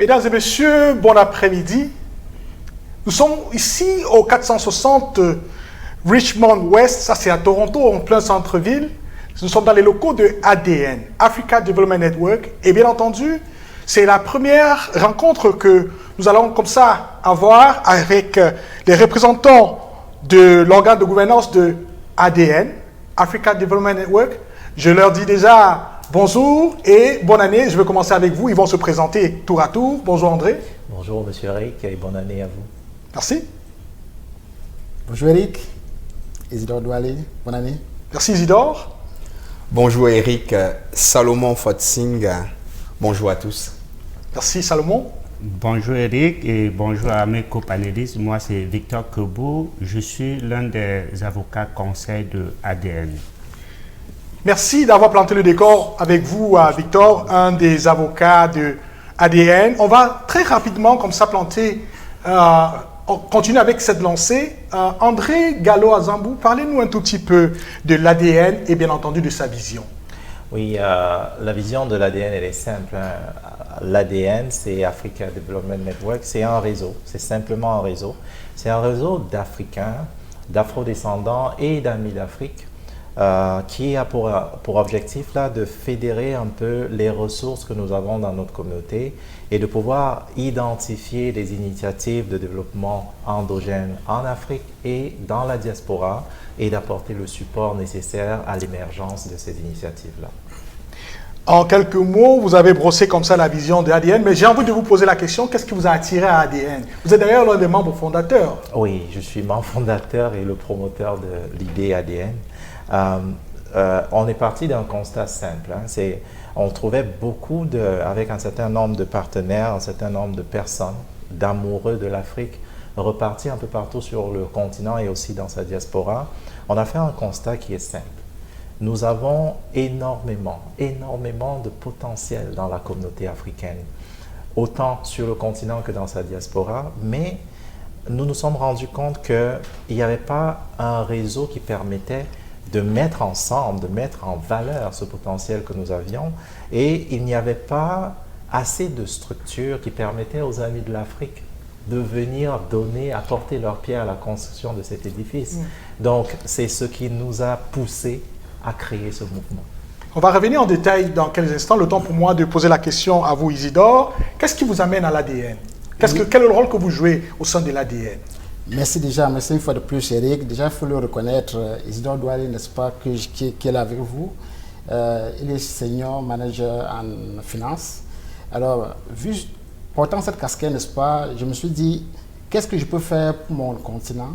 Mesdames et messieurs, bon après-midi. Nous sommes ici au 460 Richmond West, ça c'est à Toronto, en plein centre-ville. Nous sommes dans les locaux de ADN, Africa Development Network. Et bien entendu, c'est la première rencontre que nous allons comme ça avoir avec les représentants de l'organe de gouvernance de ADN, Africa Development Network. Je leur dis déjà bonjour et bonne année. Je vais commencer avec vous. Ils vont se présenter tour à tour. Bonjour André. Bonjour Monsieur Eric et bonne année à vous. Merci. Bonjour Eric. Isidore Doualé, bonne année. Merci Isidore. Bonjour Eric, Salomon Fotsing, bonjour à tous. Merci Salomon. Bonjour Eric et bonjour à mes copanélistes. Moi c'est Victor Kebou, je suis l'un des avocats conseils de ADN. Merci d'avoir planté le décor avec vous, Victor, un des avocats de ADN. On va très rapidement comme ça planter, on continue avec cette lancée. André Gallo-Azambou, parlez-nous un tout petit peu de l'ADN et bien entendu de sa vision. Oui, la vision de l'ADN, elle est simple. L'ADN, c'est Africa Development Network, c'est un réseau, c'est simplement un réseau. C'est un réseau d'Africains, d'Afro-descendants et d'amis d'Afrique qui a pour objectif là, de fédérer un peu les ressources que nous avons dans notre communauté et de pouvoir identifier les initiatives de développement endogène en Afrique et dans la diaspora et d'apporter le support nécessaire à l'émergence de ces initiatives-là. En quelques mots, vous avez brossé comme ça la vision de ADN, mais j'ai envie de vous poser la question, qu'est-ce qui vous a attiré à ADN? Vous êtes d'ailleurs l'un des membres fondateurs. Oui, je suis membre fondateur et le promoteur de l'idée ADN. On est parti d'un constat simple. On trouvait beaucoup avec un certain nombre de partenaires, un certain nombre de personnes, d'amoureux de l'Afrique, repartis un peu partout sur le continent et aussi dans sa diaspora. On a fait un constat qui est simple. Nous avons énormément de potentiel dans la communauté africaine, autant sur le continent que dans sa diaspora, mais nous nous sommes rendus compte qu'il n'y avait pas un réseau qui permettait de mettre ensemble, de mettre en valeur ce potentiel que nous avions, et il n'y avait pas assez de structures qui permettaient aux amis de l'Afrique de venir donner, apporter leur pierre à la construction de cet édifice. Donc, c'est ce qui nous a poussés à créer ce mouvement. On va revenir en détail dans quelques instants. Le temps pour moi de poser la question à vous, Isidore. Qu'est-ce qui vous amène à l'ADN? Quel est le rôle que vous jouez au sein de l'ADN? Merci une fois de plus Eric. Déjà, il faut le reconnaître, Isidore Doualé, n'est-ce pas, qui est là avec vous. Il est senior manager en finance. Alors, portant cette casquette, n'est-ce pas, je me suis dit, qu'est-ce que je peux faire pour mon continent?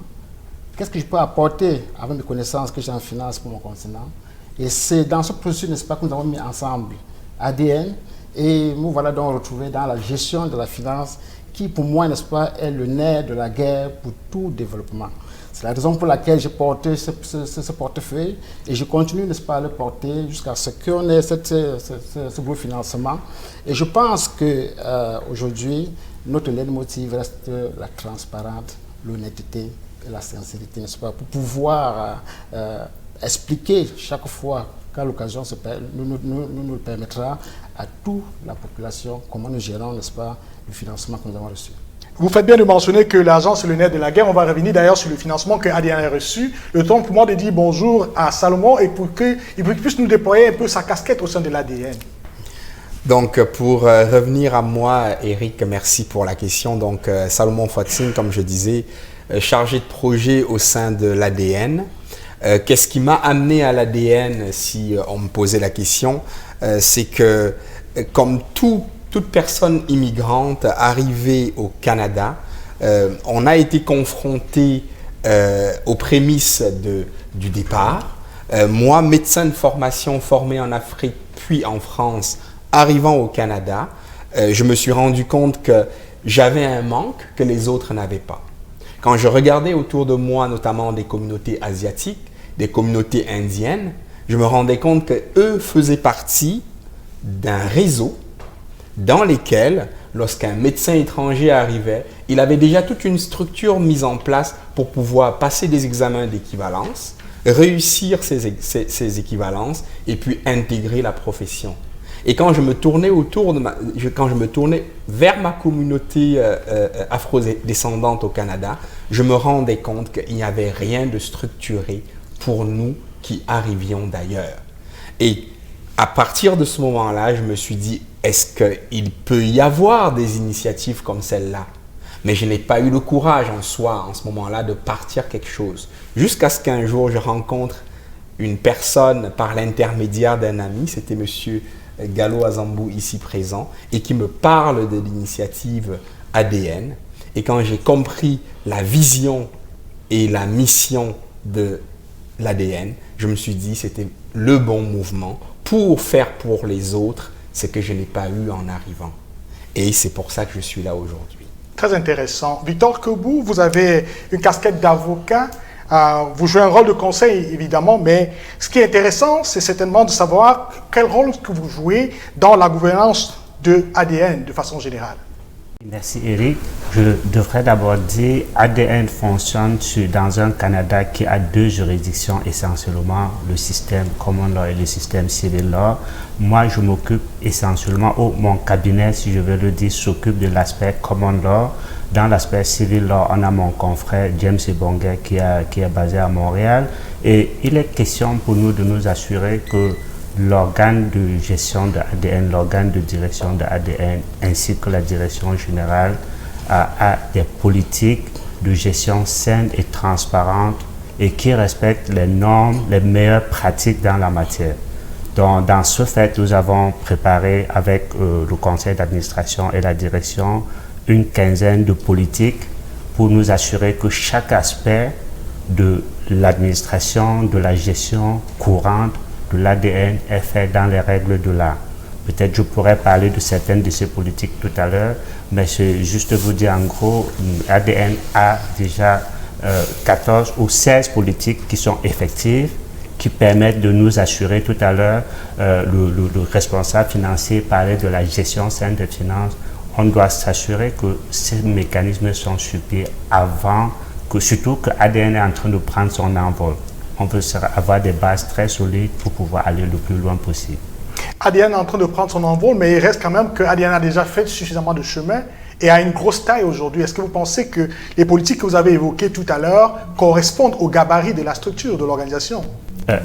Qu'est-ce que je peux apporter avec mes connaissances que j'ai en finance pour mon continent? Et c'est dans ce processus, n'est-ce pas, que nous avons mis ensemble ADN et nous voilà donc retrouvés dans la gestion de la finance qui, pour moi, n'est-ce pas, est le nerf de la guerre pour tout développement. C'est la raison pour laquelle j'ai porté ce portefeuille et je continue, n'est-ce pas, à le porter jusqu'à ce qu'on ait ce beau financement. Et je pense qu'aujourd'hui, notre leitmotiv reste la transparence, l'honnêteté et la sincérité, n'est-ce pas, pour pouvoir expliquer chaque fois qu'à l'occasion nous le permettra à toute la population comment nous gérons, n'est-ce pas, le financement que nous avons reçu. Vous faites bien de mentionner que l'argent c'est le nerf de la guerre. On va revenir d'ailleurs sur le financement que ADN a reçu. Le temps pour moi de dire bonjour à Salomon et pour qu'il puisse nous déployer un peu sa casquette au sein de l'ADN. Donc, pour revenir à moi, Eric, merci pour la question. Donc, Salomon Fotsing, comme je disais, chargé de projet au sein de l'ADN. Qu'est-ce qui m'a amené à l'ADN, si on me posait la question? C'est que, comme toute personne immigrante arrivée au Canada, on a été confronté aux prémices du départ. Moi, médecin de formation formé en Afrique puis en France, arrivant au Canada, je me suis rendu compte que j'avais un manque que les autres n'avaient pas. Quand je regardais autour de moi, notamment des communautés asiatiques, des communautés indiennes, je me rendais compte qu'eux faisaient partie d'un réseau dans lesquels, lorsqu'un médecin étranger arrivait, il avait déjà toute une structure mise en place pour pouvoir passer des examens d'équivalence, réussir ces équivalences et puis intégrer la profession. Et quand je me tournais quand je me tournais vers ma communauté afro-descendante au Canada, je me rendais compte qu'il n'y avait rien de structuré pour nous qui arrivions d'ailleurs. Et à partir de ce moment-là, je me suis dit, est-ce qu'il peut y avoir des initiatives comme celle-là? Mais je n'ai pas eu le courage en soi, en ce moment-là, de partir quelque chose. Jusqu'à ce qu'un jour, je rencontre une personne par l'intermédiaire d'un ami, c'était monsieur Gallo Azambou ici présent, et qui me parle de l'initiative ADN. Et quand j'ai compris la vision et la mission de l'ADN, je me suis dit que c'était le bon mouvement pour faire pour les autres ce que je n'ai pas eu en arrivant. Et c'est pour ça que je suis là aujourd'hui. Très intéressant. Victor Kebou, vous avez une casquette d'avocat. Vous jouez un rôle de conseil, évidemment, mais ce qui est intéressant, c'est certainement de savoir quel rôle que vous jouez dans la gouvernance de ADN de façon générale. Merci Eric. Je devrais d'abord dire ADN fonctionne dans un Canada qui a deux juridictions essentiellement, le système common law et le système civil law. Moi, je m'occupe essentiellement, mon cabinet, si je veux le dire, s'occupe de l'aspect common law. Dans l'aspect civil law, on a mon confrère James Ebongue qui est basé à Montréal. Et il est question pour nous de nous assurer que l'organe de gestion de ADN, l'organe de direction de ADN, ainsi que la direction générale a des politiques de gestion saines et transparentes et qui respectent les normes, les meilleures pratiques dans la matière. Donc, dans ce fait, nous avons préparé avec le conseil d'administration et la direction une quinzaine de politiques pour nous assurer que chaque aspect de l'administration, de la gestion courante de l'ADN est fait dans les règles de l'art. Peut-être je pourrais parler de certaines de ces politiques tout à l'heure, mais c'est juste vous dire en gros, l'ADN a déjà 14 ou 16 politiques qui sont effectives, qui permettent de nous assurer tout à l'heure, le responsable financier parlait de la gestion saine des finances. On doit s'assurer que ces mécanismes sont sur pied avant que, surtout que ADN est en train de prendre son envol. On peut avoir des bases très solides pour pouvoir aller le plus loin possible. ADN est en train de prendre son envol, mais il reste quand même que ADN a déjà fait suffisamment de chemin et a une grosse taille aujourd'hui. Est-ce que vous pensez que les politiques que vous avez évoquées tout à l'heure correspondent au gabarit de la structure de l'organisation?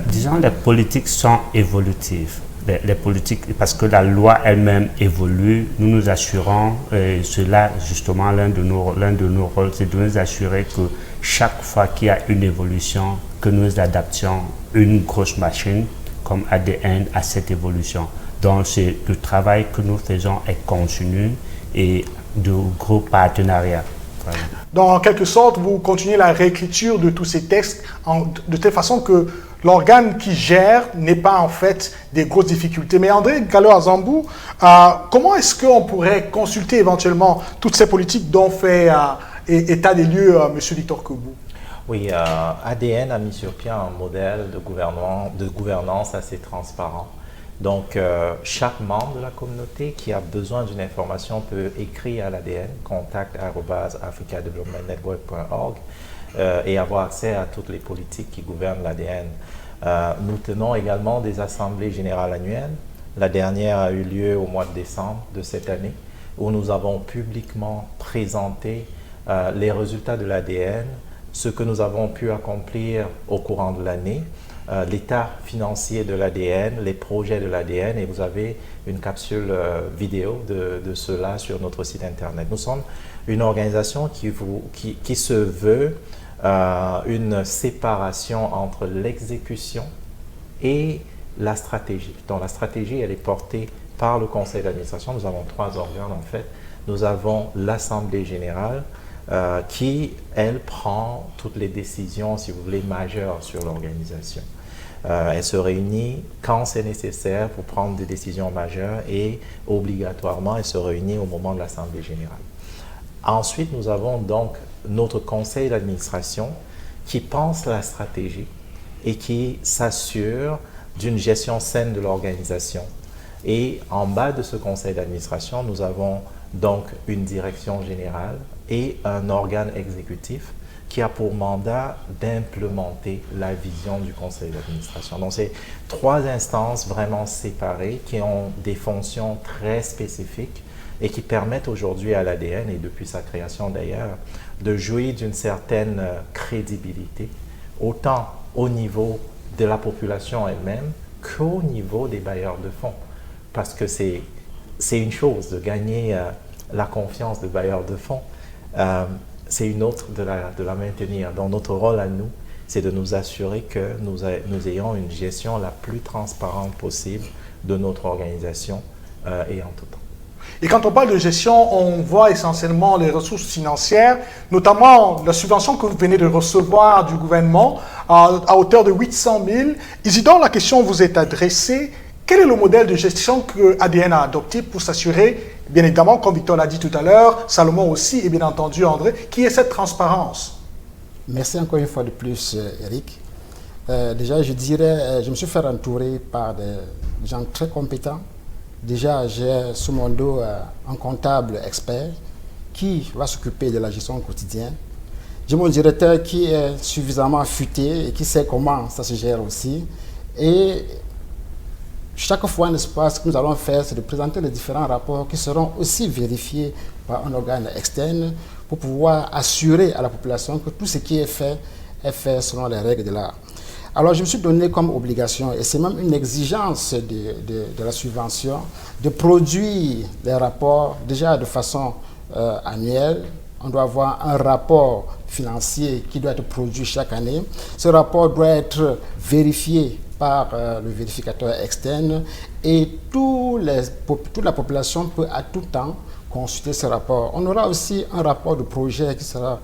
Disons, les politiques sont évolutives. Les politiques, parce que la loi elle-même évolue, nous nous assurons, cela justement l'un de nos rôles, c'est de nous assurer que chaque fois qu'il y a une évolution, que nous adaptions une grosse machine comme ADN à cette évolution. Donc le travail que nous faisons est continu et de gros partenariats. Voilà. Donc en quelque sorte, vous continuez la réécriture de tous ces textes de telle façon que l'organe qui gère n'ait pas en fait des grosses difficultés. Mais André Gallo Azambou, comment est-ce qu'on pourrait consulter éventuellement toutes ces politiques dont fait état des lieux M. Victor Kebou? Oui, ADN a mis sur pied un modèle de gouvernance assez transparent. Donc, chaque membre de la communauté qui a besoin d'une information peut écrire à l'ADN, contact@africadevelopmentnetwork.org et avoir accès à toutes les politiques qui gouvernent l'ADN. Nous tenons également des assemblées générales annuelles. La dernière a eu lieu au mois de décembre de cette année, où nous avons publiquement présenté les résultats de l'ADN, ce que nous avons pu accomplir au courant de l'année, l'état financier de l'ADN, les projets de l'ADN, et vous avez une capsule vidéo de cela sur notre site internet. Nous sommes une organisation qui se veut une séparation entre l'exécution et la stratégie. Donc la stratégie, elle est portée par le conseil d'administration. Nous avons 3 organes en fait. Nous avons l'assemblée générale qui, elle, prend toutes les décisions, si vous voulez, majeures sur l'organisation. Elle se réunit quand c'est nécessaire pour prendre des décisions majeures et obligatoirement, elle se réunit au moment de l'assemblée générale. Ensuite, nous avons donc notre conseil d'administration qui pense la stratégie et qui s'assure d'une gestion saine de l'organisation. Et en bas de ce conseil d'administration, nous avons donc une direction générale et un organe exécutif qui a pour mandat d'implémenter la vision du conseil d'administration. Donc, c'est 3 instances vraiment séparées qui ont des fonctions très spécifiques et qui permettent aujourd'hui à l'ADN, et depuis sa création d'ailleurs, de jouir d'une certaine crédibilité, autant au niveau de la population elle-même qu'au niveau des bailleurs de fonds. Parce que c'est une chose de gagner la confiance des bailleurs de fonds, c'est une autre de la maintenir. Donc notre rôle à nous, c'est de nous assurer que nous ayons une gestion la plus transparente possible de notre organisation et en tout temps. Et quand on parle de gestion, on voit essentiellement les ressources financières, notamment la subvention que vous venez de recevoir du gouvernement à hauteur de 800 000. Isidore, la question vous est adressée. Quel est le modèle de gestion que ADN a adopté pour s'assurer, bien évidemment, comme Victor l'a dit tout à l'heure, Salomon aussi, et bien entendu André, qui est cette transparence? Merci encore une fois de plus, Eric. Déjà, je dirais, je me suis fait entourer par des gens très compétents. Déjà, j'ai sous mon dos un comptable expert qui va s'occuper de la gestion quotidienne. J'ai mon directeur qui est suffisamment affûté et qui sait comment ça se gère aussi. Et chaque fois, n'est-ce pas, ce que nous allons faire, c'est de présenter les différents rapports qui seront aussi vérifiés par un organe externe pour pouvoir assurer à la population que tout ce qui est fait selon les règles de l'art. Alors, je me suis donné comme obligation, et c'est même une exigence de la subvention, de produire des rapports déjà de façon annuelle. On doit avoir un rapport financier qui doit être produit chaque année. Ce rapport doit être vérifié par le vérificateur externe et toute la population peut à tout temps consulter ce rapport. On aura aussi un rapport de projet qui sera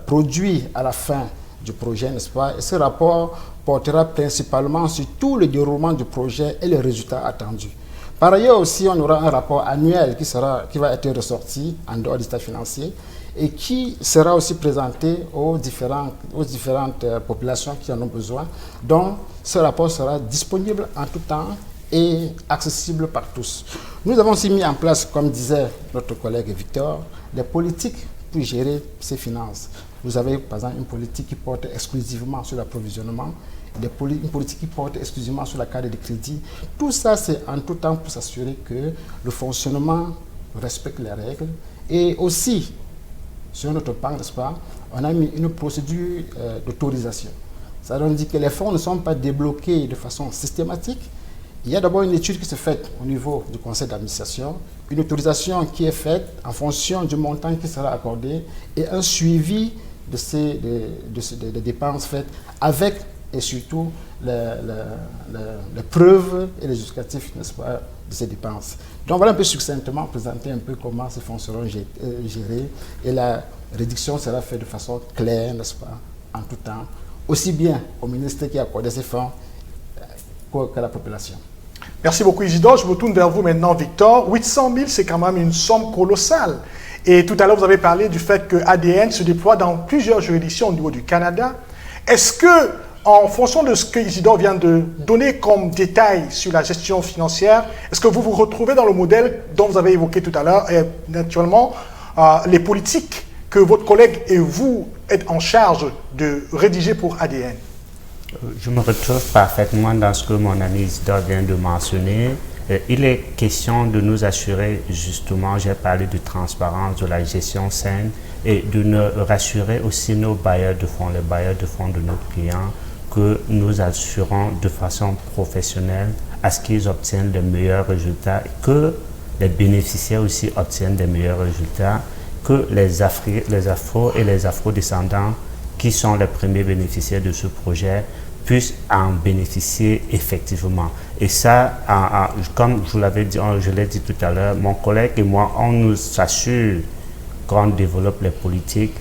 produit à la fin du projet, n'est-ce pas? Et ce rapport portera principalement sur tout le déroulement du projet et les résultats attendus. Par ailleurs aussi, on aura un rapport annuel qui va être ressorti en dehors du état financier et qui sera aussi présenté aux différentes populations qui en ont besoin. Donc, ce rapport sera disponible en tout temps et accessible par tous. Nous avons aussi mis en place, comme disait notre collègue Victor, des politiques pour gérer ces finances. Vous avez par exemple une politique qui porte exclusivement sur l'approvisionnement, une politique qui porte exclusivement sur la carte de crédit. Tout ça, c'est en tout temps pour s'assurer que le fonctionnement respecte les règles. Et aussi, sur notre banque, n'est-ce pas, on a mis une procédure d'autorisation. Ça veut dire que les fonds ne sont pas débloqués de façon systématique. Il y a d'abord une étude qui se fait au niveau du conseil d'administration, une autorisation qui est faite en fonction du montant qui sera accordé et un suivi des dépenses faites avec et surtout les preuves et les justificatifs, n'est-ce pas, de ces dépenses. Donc voilà un peu succinctement présenter un peu comment ces fonds seront gérés et la réduction sera faite de façon claire, n'est-ce pas, en tout temps, aussi bien au ministre qui a accordé ces fonds qu'à la population. Merci beaucoup Isidore. Je me tourne vers vous maintenant Victor. 800 000, c'est quand même une somme colossale. Et tout à l'heure, vous avez parlé du fait que ADN se déploie dans plusieurs juridictions au niveau du Canada. Est-ce que, en fonction de ce que Isidore vient de donner comme détail sur la gestion financière, est-ce que vous vous retrouvez dans le modèle dont vous avez évoqué tout à l'heure et naturellement les politiques que votre collègue et vous êtes en charge de rédiger pour ADN? Je me retrouve parfaitement dans ce que mon ami Isidore vient de mentionner. Il est question de nous assurer, justement, j'ai parlé de transparence, de la gestion saine et de nous rassurer aussi nos bailleurs de fonds, les bailleurs de fonds de nos clients, que nous assurons de façon professionnelle à ce qu'ils obtiennent les meilleurs résultats, que les bénéficiaires aussi obtiennent des meilleurs résultats, que les afro et les afro-descendants qui sont les premiers bénéficiaires de ce projet puissent en bénéficier effectivement. Et ça, comme je l'avais dit, je l'ai dit tout à l'heure, mon collègue et moi, on nous assure qu'on développe les politiques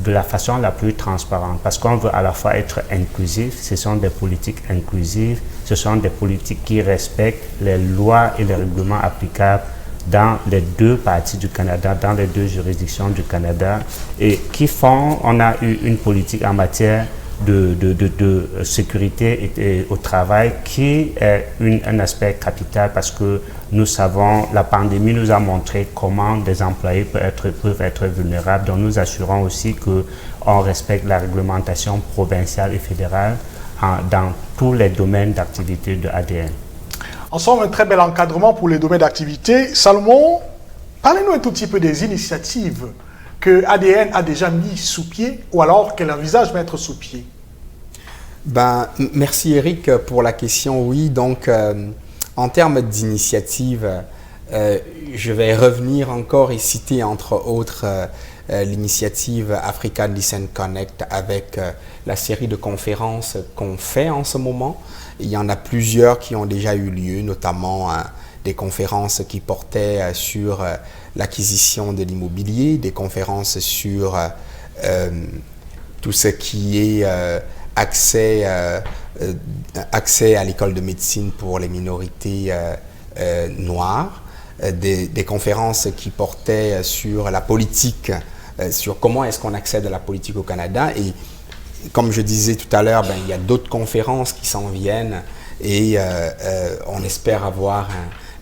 de la façon la plus transparente, parce qu'on veut à la fois être inclusif. Ce sont des politiques inclusives, ce sont des politiques qui respectent les lois et les règlements applicables dans les deux parties du Canada, dans les deux juridictions du Canada, et qui font, on a eu une politique en matière de sécurité et au travail qui est un aspect capital, parce que nous savons, la pandémie nous a montré comment des employés peuvent être vulnérables. Donc nous assurons aussi que on respecte la réglementation provinciale et fédérale dans tous les domaines d'activité de ADN. En somme, un très bel encadrement pour les domaines d'activité. Salomon, parlez-nous un tout petit peu des initiatives que ADN a déjà mis sous pied ou alors qu'elle envisage mettre sous pied. Ben, merci Eric pour la question. Oui, donc en termes d'initiatives, je vais revenir encore et citer entre autres l'initiative African Listen Connect avec la série de conférences qu'on fait en ce moment. Il y en a plusieurs qui ont déjà eu lieu, notamment des conférences qui portaient sur l'acquisition de l'immobilier, des conférences sur tout ce qui est accès à l'école de médecine pour les minorités noires, des conférences qui portaient sur la politique, sur comment est-ce qu'on accède à la politique au Canada. Et comme je disais tout à l'heure, il y a d'autres conférences qui s'en viennent et on espère avoir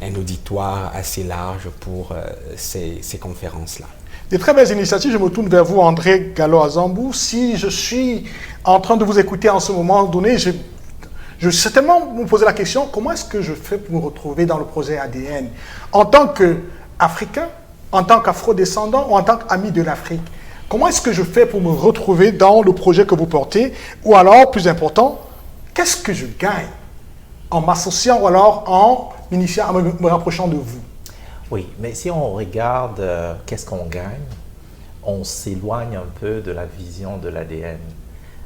un auditoire assez large pour ces conférences-là. Des très belles initiatives. Je me tourne vers vous, André Gallo-Azambou. Si je suis en train de vous écouter en ce moment donné, je vais certainement me poser la question, comment est-ce que je fais pour me retrouver dans le projet ADN en tant qu'Africain, en tant qu'Afro-descendant ou en tant qu'ami de l'Afrique? Comment est-ce que je fais pour me retrouver dans le projet que vous portez? Ou alors, plus important, qu'est-ce que je gagne en m'associant ou alors en m'initiant, en me rapprochant de vous? Oui, mais si on regarde qu'est-ce qu'on gagne, on s'éloigne un peu de la vision de l'ADN.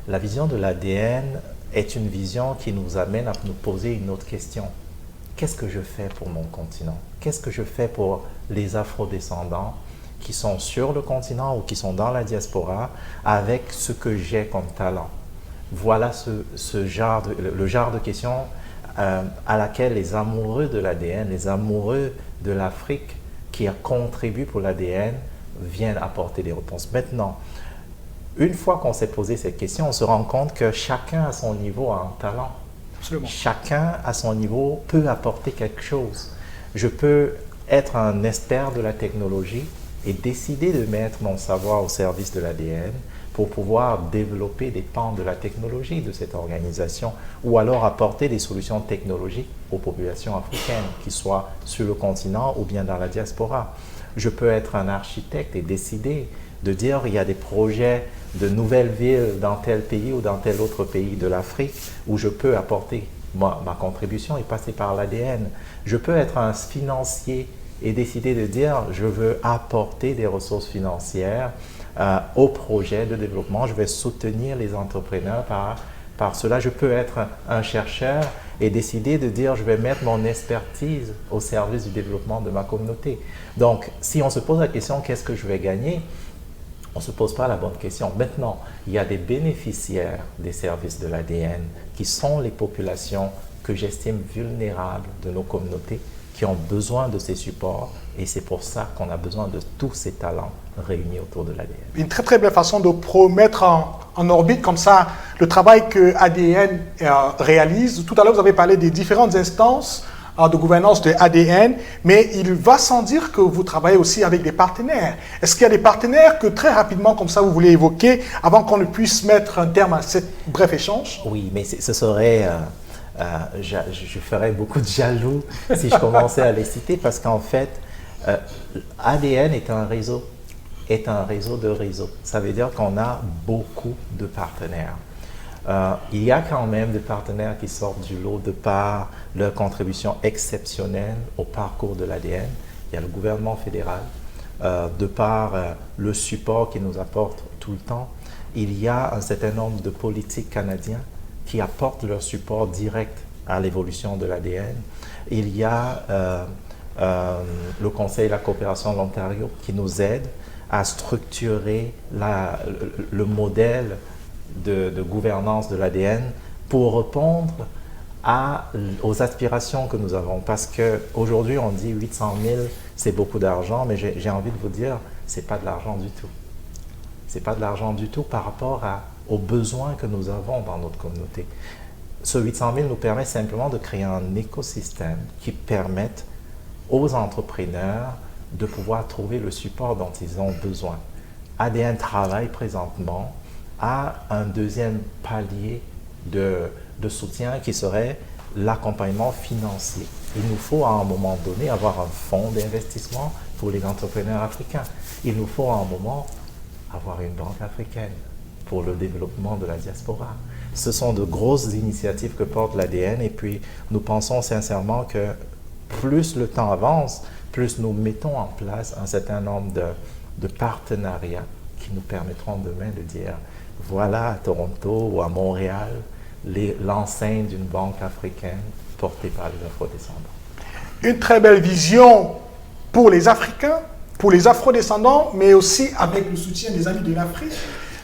La vision de l'ADN est une vision qui nous amène à nous poser une autre question. Qu'est-ce que je fais pour mon continent? Qu'est-ce que je fais pour les Afro-descendants qui sont sur le continent ou qui sont dans la diaspora avec ce que j'ai comme talent? Voilà le genre de question à laquelle les amoureux de l'ADN, les amoureux de l'Afrique qui contribuent pour l'ADN viennent apporter des réponses. Maintenant, une fois qu'on s'est posé cette question, on se rend compte que chacun à son niveau a un talent. Absolument. Chacun à son niveau peut apporter quelque chose. Je peux être un expert de la technologie et décider de mettre mon savoir au service de l'ADN pour pouvoir développer des pans de la technologie de cette organisation ou alors apporter des solutions technologiques aux populations africaines, qui soient sur le continent ou bien dans la diaspora. Je peux être un architecte et décider de dire il y a des projets de nouvelles villes dans tel pays ou dans tel autre pays de l'Afrique où je peux apporter ma contribution et passer par l'ADN. Je peux être un financier et décider de dire je veux apporter des ressources financières au projet de développement. Je vais soutenir les entrepreneurs par cela. Je peux être un chercheur et décider de dire je vais mettre mon expertise au service du développement de ma communauté. Donc, si on se pose la question qu'est-ce que je vais gagner, on ne se pose pas la bonne question. Maintenant, il y a des bénéficiaires des services de l'ADN qui sont les populations que j'estime vulnérables de nos communautés qui ont besoin de ces supports et c'est pour ça qu'on a besoin de tous ces talents réunis autour de l'ADN. Une très très belle façon de mettre en orbite comme ça le travail que ADN réalise. Tout à l'heure, vous avez parlé des différentes instances de gouvernance de ADN, mais il va sans dire que vous travaillez aussi avec des partenaires. Est-ce qu'il y a des partenaires que très rapidement, comme ça, vous voulez évoquer avant qu'on ne puisse mettre un terme à ce bref échange? Oui, mais ce serait... je ferais beaucoup de jaloux si je commençais à les citer parce qu'en fait, ADN est un réseau de réseaux. Ça veut dire qu'on a beaucoup de partenaires. Il y a quand même des partenaires qui sortent du lot de par leur contribution exceptionnelle au parcours de l'ADN. Il y a le gouvernement fédéral, de par le support qu'il nous apporte tout le temps. Il y a un certain nombre de politiques canadiens qui apportent leur support direct à l'évolution de l'ADN. Il y a le Conseil de la coopération de l'Ontario qui nous aide à structurer le modèle de gouvernance de l'ADN pour répondre aux aspirations que nous avons. Parce qu'aujourd'hui, on dit 800 000, c'est beaucoup d'argent, mais j'ai envie de vous dire, ce n'est pas de l'argent du tout. Ce n'est pas de l'argent du tout par rapport aux besoins que nous avons dans notre communauté. Ce 800 000 nous permet simplement de créer un écosystème qui permette aux entrepreneurs de pouvoir trouver le support dont ils ont besoin. ADN travaille présentement à un deuxième palier de soutien qui serait l'accompagnement financier. Il nous faut à un moment donné avoir un fonds d'investissement pour les entrepreneurs africains. Il nous faut à un moment avoir une banque africaine pour le développement de la diaspora. Ce sont de grosses initiatives que porte l'ADN et puis nous pensons sincèrement que plus le temps avance, plus nous mettons en place un certain nombre de partenariats qui nous permettront demain de dire voilà à Toronto ou à Montréal l'enseigne d'une banque africaine portée par les afrodescendants. Une très belle vision pour les Africains, pour les afrodescendants, mais aussi avec le soutien des amis de l'Afrique.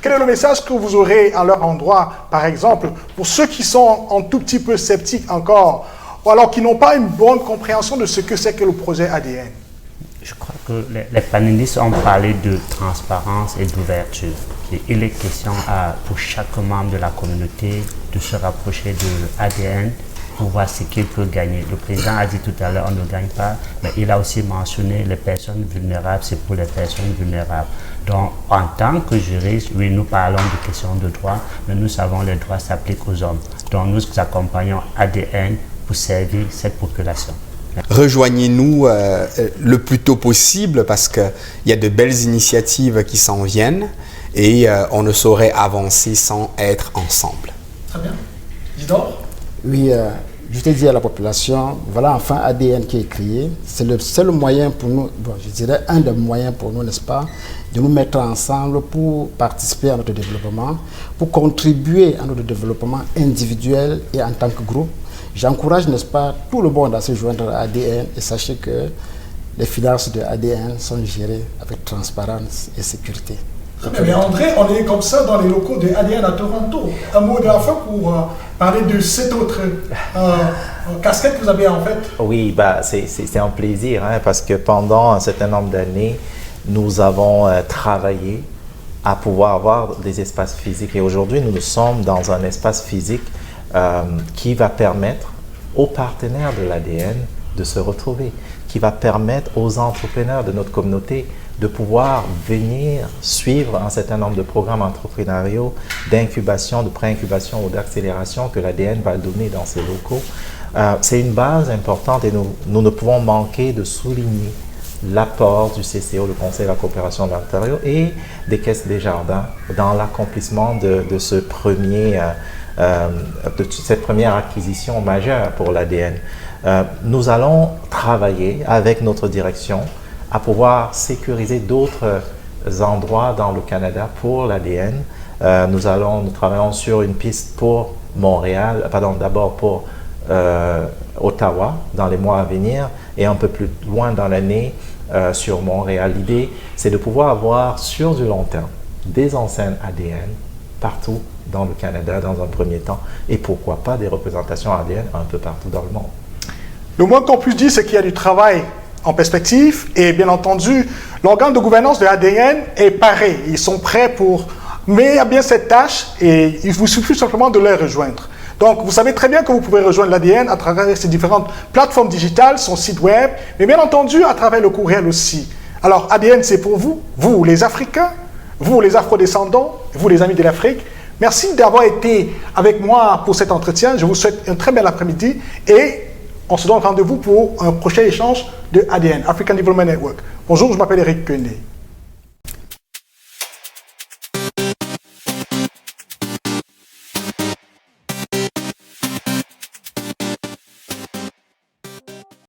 Quel est le message que vous aurez à leur endroit, par exemple, pour ceux qui sont un tout petit peu sceptiques encore, ou alors qui n'ont pas une bonne compréhension de ce que c'est que le projet ADN? Je crois que les panélistes ont parlé de transparence et d'ouverture. Il est question pour chaque membre de la communauté de se rapprocher de ADN pour voir ce qu'il peut gagner. Le président a dit tout à l'heure, on ne gagne pas, mais il a aussi mentionné les personnes vulnérables, c'est pour les personnes vulnérables. Donc, en tant que juriste, oui, nous parlons de questions de droit, mais nous savons que les droits s'appliquent aux hommes. Donc, nous accompagnons ADN pour servir cette population. Rejoignez-nous le plus tôt possible parce qu'il y a de belles initiatives qui s'en viennent et on ne saurait avancer sans être ensemble. Très bien. Isidore? Oui, je t'ai dit à la population, voilà enfin ADN qui est créé. C'est le seul moyen pour nous, bon, je dirais un des moyens pour nous, n'est-ce pas, de nous mettre ensemble pour participer à notre développement, pour contribuer à notre développement individuel et en tant que groupe. J'encourage, n'est-ce pas, tout le monde à se joindre à ADN et sachez que les finances de ADN sont gérées avec transparence et sécurité. Mais André, on est comme ça dans les locaux de ADN à Toronto. Un mot de la fin pour parler de cette autre casquette que vous avez en fait. Oui, c'est un plaisir parce que pendant un certain nombre d'années, nous avons travaillé à pouvoir avoir des espaces physiques. Et aujourd'hui, nous sommes dans un espace physique qui va permettre aux partenaires de l'ADN de se retrouver, qui va permettre aux entrepreneurs de notre communauté de pouvoir venir suivre un certain nombre de programmes entrepreneuriaux d'incubation, de pré-incubation ou d'accélération que l'ADN va donner dans ces locaux. C'est une base importante et nous ne pouvons manquer de souligner l'apport du CCO, le Conseil de la coopération de l'Ontario, et des Caisses des Jardins dans l'accomplissement de cette première acquisition majeure pour l'ADN. Nous allons travailler avec notre direction à pouvoir sécuriser d'autres endroits dans le Canada pour l'ADN. Nous travaillons sur une piste pour d'abord pour Ottawa dans les mois à venir et un peu plus loin dans l'année sur Montréal. L'idée, c'est de pouvoir avoir sur du long terme des enseignes ADN partout dans le Canada dans un premier temps et pourquoi pas des représentations ADN un peu partout dans le monde. Le moins qu'on puisse dire, c'est qu'il y a du travail en perspective et bien entendu, l'organe de gouvernance de l'ADN est paré. Ils sont prêts pour mener à bien cette tâche et il vous suffit simplement de les rejoindre. Donc, vous savez très bien que vous pouvez rejoindre l'ADN à travers ces différentes plateformes digitales, son site web, mais bien entendu à travers le courriel aussi. Alors, ADN, c'est pour vous, vous les Africains, vous les Afro-descendants, vous les amis de l'Afrique. Merci d'avoir été avec moi pour cet entretien. Je vous souhaite un très bel après-midi et on se donne rendez-vous pour un prochain échange de ADN, African Development Network. Bonjour, je m'appelle Eric Kende.